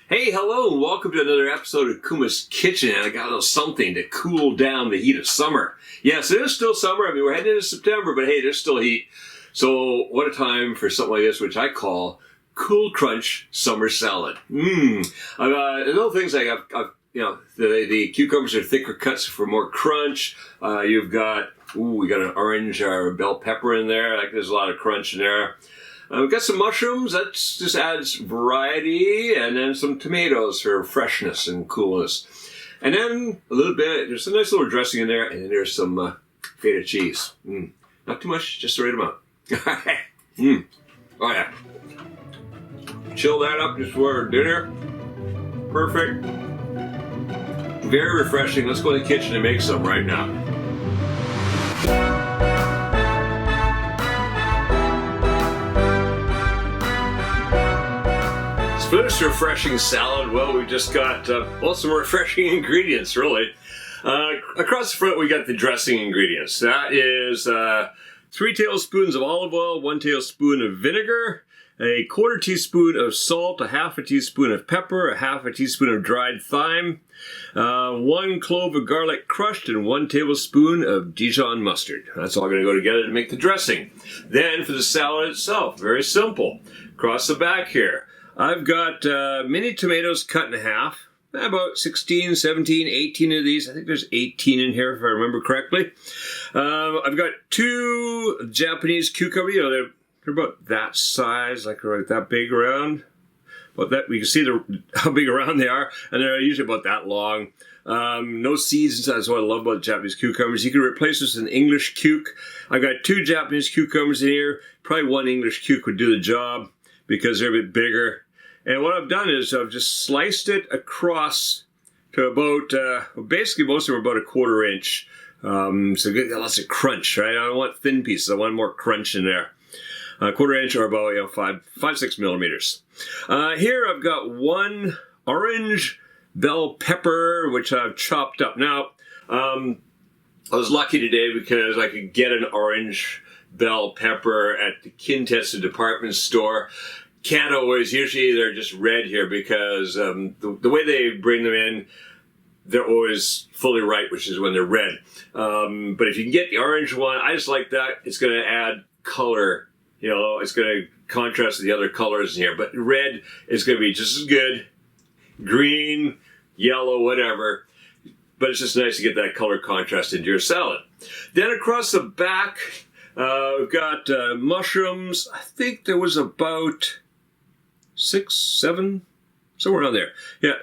Hey, hello, and welcome to another episode of Kuma's Kitchen. And I got a little something to cool down the heat of summer. Yes, it is still summer. I mean, we're heading into September, but hey, there's still heat. So what a time for something like this, which I call Cool Crunch Summer Salad. Little things like the cucumbers are thicker cuts for more crunch. We got an orange bell pepper in there. Like there's a lot of crunch in there. We've got some mushrooms, that just adds variety, and then some tomatoes for freshness and coolness. And then a little bit, there's a nice little dressing in there, and then there's some feta cheese. Not too much, just the right amount. Oh yeah. Chill that up just for dinner. Perfect. Very refreshing. Let's go to the kitchen and make some right now. For this refreshing salad, well, we just got some refreshing ingredients, really. Across the front, we got the dressing ingredients. That is 3 tablespoons of olive oil, 1 tablespoon of vinegar, a 1/4 teaspoon of salt, a 1/2 teaspoon of pepper, a 1/2 teaspoon of dried thyme, 1 clove of garlic crushed, and 1 tablespoon of Dijon mustard. That's all going to go together to make the dressing. Then for the salad itself, very simple. Across the back here, I've got mini tomatoes cut in half, about 16, 17, 18 of these. I think there's 18 in here if I remember correctly. I've got 2 Japanese cucumbers. They're about that size, like right that big around. But that we can see how big around they are, and they're usually about that long. No seeds inside. That's what I love about Japanese cucumbers. You can replace this with an English cuke. I've got 2 Japanese cucumbers in here. Probably 1 English cuke would do the job because they're a bit bigger. And what I've done is I've just sliced it across to about, basically most of them are about 1/4 inch. So get lots of crunch, right? I don't want thin pieces. I want more crunch in there. 1/4 inch or about 5-6 millimeters. Here I've got 1 orange bell pepper, which I've chopped up. Now, I was lucky today because I could get an orange bell pepper at the Quintessa department store. Can't always. Usually they're just red here because the way they bring them in, they're always fully ripe, which is when they're red. But if you can get the orange one, I just like that. It's going to add color. It's going to contrast with the other colors in here. But red is going to be just as good. Green, yellow, whatever. But it's just nice to get that color contrast into your salad. Then across the back, we've got mushrooms. I think there was about 6, 7, somewhere around there. Yeah,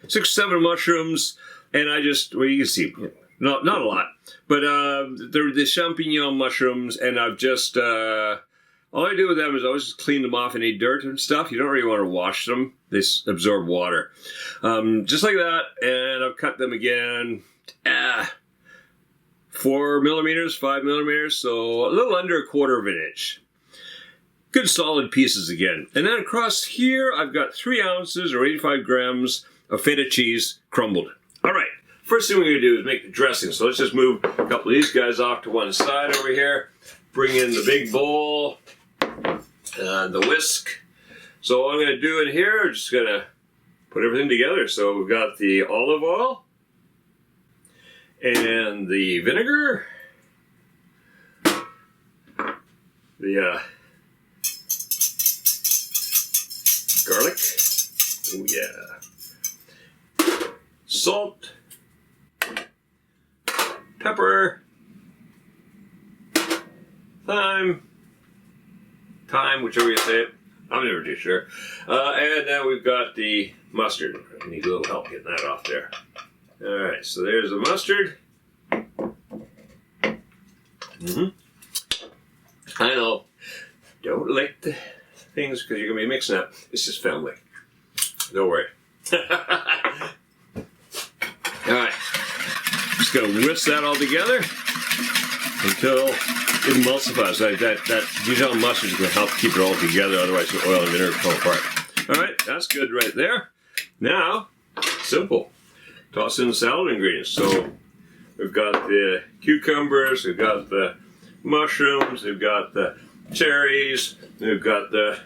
6, 7 mushrooms, and I just, well, you can see, not a lot, but they're the champignon mushrooms, and I've just, all I do with them is I always just clean them off any dirt and stuff. You don't really want to wash them. They absorb water. Just like that, and I've cut them again, 4 millimeters, 5 millimeters, so a little under 1/4 inch. Good solid pieces again. And then across here, I've got 3 ounces or 85 grams of feta cheese crumbled. All right, first thing we're going to do is make the dressing. So let's just move a couple of these guys off to one side over here. Bring in the big bowl, the whisk. So what I'm going to do in here, I'm just going to put everything together. So we've got the olive oil and the vinegar, the garlic, oh yeah, salt, pepper, thyme, whichever you say it, I'm never too sure. And then we've got the mustard. I need a little help getting that off there. Alright, so there's the mustard. I know, don't lick the things because you're going to be mixing up. It's just family. Don't worry. Alright, just going to whisk that all together until it emulsifies. That Dijon mustard is going to help keep it all together, otherwise the oil and vinegar fall apart. Alright, that's good right there. Now, simple. Toss in the salad ingredients. So we've got the cucumbers, we've got the mushrooms, we've got the cherries, we've got the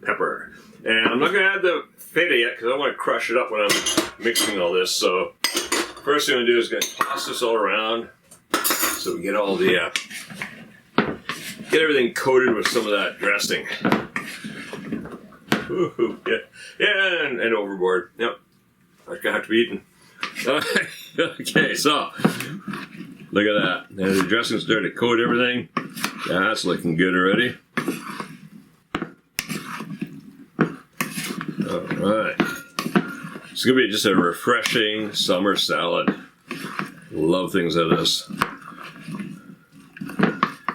pepper. And I'm not going to add the feta yet because I want to crush it up when I'm mixing all this. So first thing I'm going to do is going to toss this all around so we get all the get everything coated with some of that dressing. Ooh, yeah, and overboard. Yep, that's gonna have to be eaten. Okay, so look at that. And the dressing's starting to coat everything. That's looking good already. All right, it's gonna be just a refreshing summer salad. Love things like this.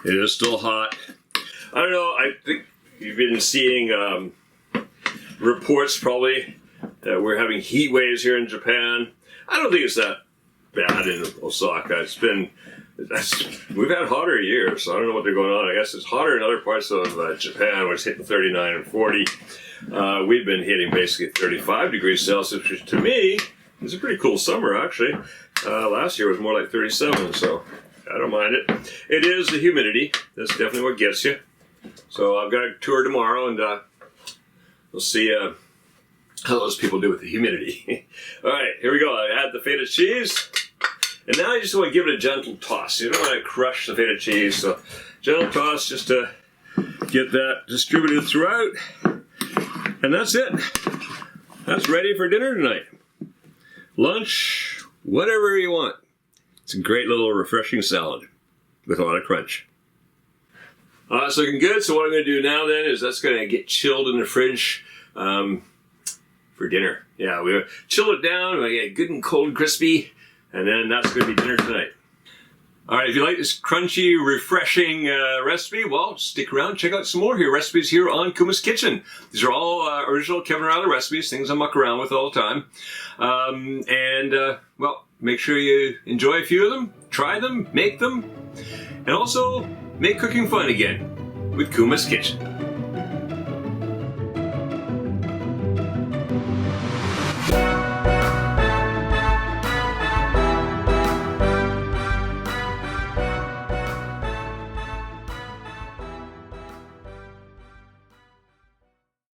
It is still hot. I don't know. I think you've been seeing reports probably that we're having heat waves here in Japan. I don't think it's that bad in Osaka. We've had hotter years, so I don't know what they're going on. I guess it's hotter in other parts of Japan, where it's hitting 39 and 40. We've been hitting basically 35 degrees Celsius, which to me is a pretty cool summer, actually. Last year was more like 37, so I don't mind it. It is the humidity. That's definitely what gets you. So I've got a tour tomorrow, and we'll see how those people do with the humidity. All right, here we go. I add the feta cheese. And now you just want to give it a gentle toss. You don't want to crush the feta cheese. So gentle toss just to get that distributed throughout. And that's it. That's ready for dinner tonight. Lunch, whatever you want. It's a great little refreshing salad with a lot of crunch. It's looking good. So what I'm going to do now then is that's going to get chilled in the fridge for dinner. Yeah, we chill it down. We get good and cold and crispy. And then that's going to be dinner tonight. All right, if you like this crunchy, refreshing recipe, well, stick around, check out some more recipes here on Kuma's Kitchen. These are all original Kevin Riley recipes, things I muck around with all the time. Well, make sure you enjoy a few of them, try them, make them, and also make cooking fun again with Kuma's Kitchen.